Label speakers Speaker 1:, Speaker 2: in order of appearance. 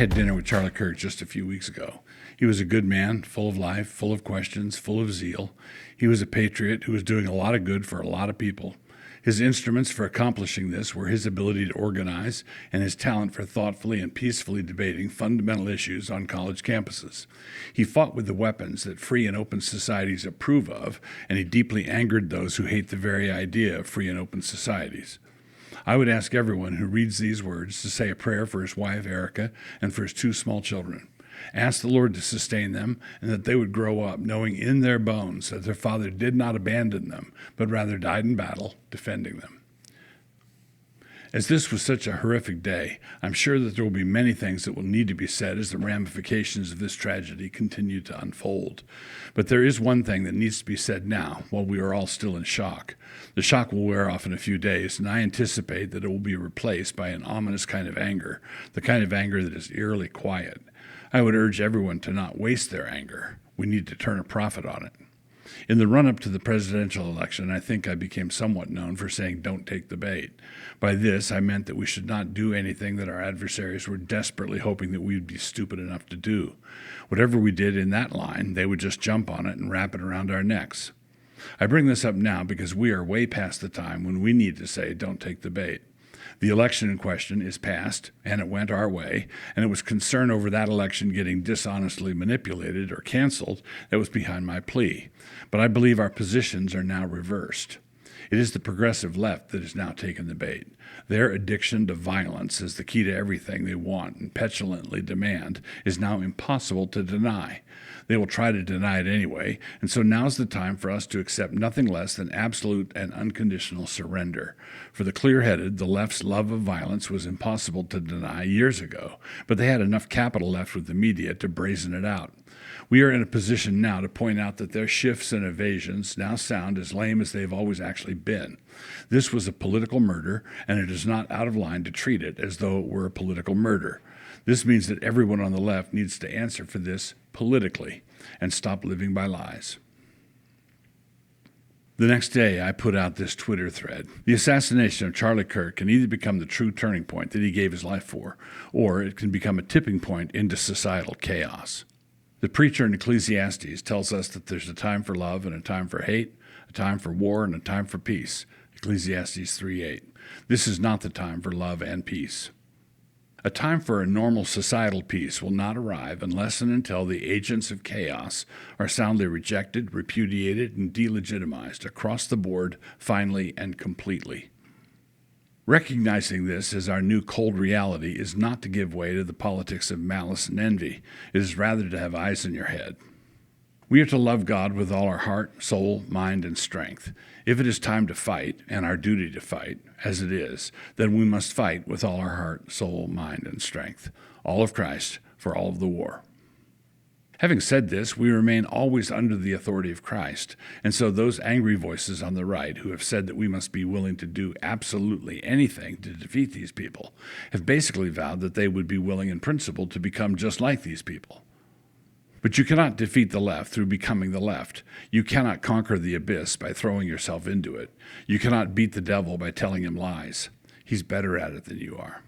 Speaker 1: had dinner with Charlie Kirk just a few weeks ago. He was a good man, full of life, full of questions, full of zeal. He was a patriot who was doing a lot of good for a lot of people. His instruments for accomplishing this were his ability to organize and his talent for thoughtfully and peacefully debating fundamental issues on college campuses. He fought with the weapons that free and open societies approve of, and he deeply angered those who hate the very idea of free and open societies. I would ask everyone who reads these words to say a prayer for his wife, Erika, and for his 2 small children. Ask the Lord to sustain them and that they would grow up knowing in their bones that their father did not abandon them, but rather died in battle, defending them. As this was such a horrific day, I'm sure that there will be many things that will need to be said as the ramifications of this tragedy continue to unfold. But there is one thing that needs to be said now, while we are all still in shock. The shock will wear off in a few days, and I anticipate that it will be replaced by an ominous kind of anger, the kind of anger that is eerily quiet. I would urge everyone to not waste their anger. We need to turn a profit on it. In the run-up to the presidential election, I think I became somewhat known for saying, "Don't take the bait." By this, I meant that we should not do anything that our adversaries were desperately hoping that we would be stupid enough to do. Whatever we did in that line, they would just jump on it and wrap it around our necks. I bring this up now because we are way past the time when we need to say, "Don't take the bait." The election in question is past, and it went our way, and it was concern over that election getting dishonestly manipulated or canceled that was behind my plea. But I believe our positions are now reversed. It is the progressive left that has now taken the bait. Their addiction to violence as the key to everything they want and petulantly demand is now impossible to deny. They will try to deny it anyway, and so now's the time for us to accept nothing less than absolute and unconditional surrender. For the clear-headed, the left's love of violence was impossible to deny years ago, but they had enough capital left with the media to brazen it out. We are in a position now to point out that their shifts and evasions now sound as lame as they've always actually been. This was a political murder, and it is not out of line to treat it as though it were a political murder. This means that everyone on the left needs to answer for this politically and stop living by lies. The next day, I put out this Twitter thread. The assassination of Charlie Kirk can either become the true turning point that he gave his life for, or it can become a tipping point into societal chaos. The preacher in Ecclesiastes tells us that there's a time for love and a time for hate, a time for war and a time for peace. Ecclesiastes 3:8. This is not the time for love and peace. A time for a normal societal peace will not arrive unless and until the agents of chaos are soundly rejected, repudiated, and delegitimized across the board, finally and completely. Recognizing this as our new cold reality is not to give way to the politics of malice and envy. It is rather to have eyes in your head. We are to love God with all our heart, soul, mind, and strength. If it is time to fight, and our duty to fight, as it is, then we must fight with all our heart, soul, mind, and strength. All of Christ for all of the war. Having said this, we remain always under the authority of Christ, and so those angry voices on the right who have said that we must be willing to do absolutely anything to defeat these people have basically vowed that they would be willing in principle to become just like these people. But you cannot defeat the left through becoming the left. You cannot conquer the abyss by throwing yourself into it. You cannot beat the devil by telling him lies. He's better at it than you are.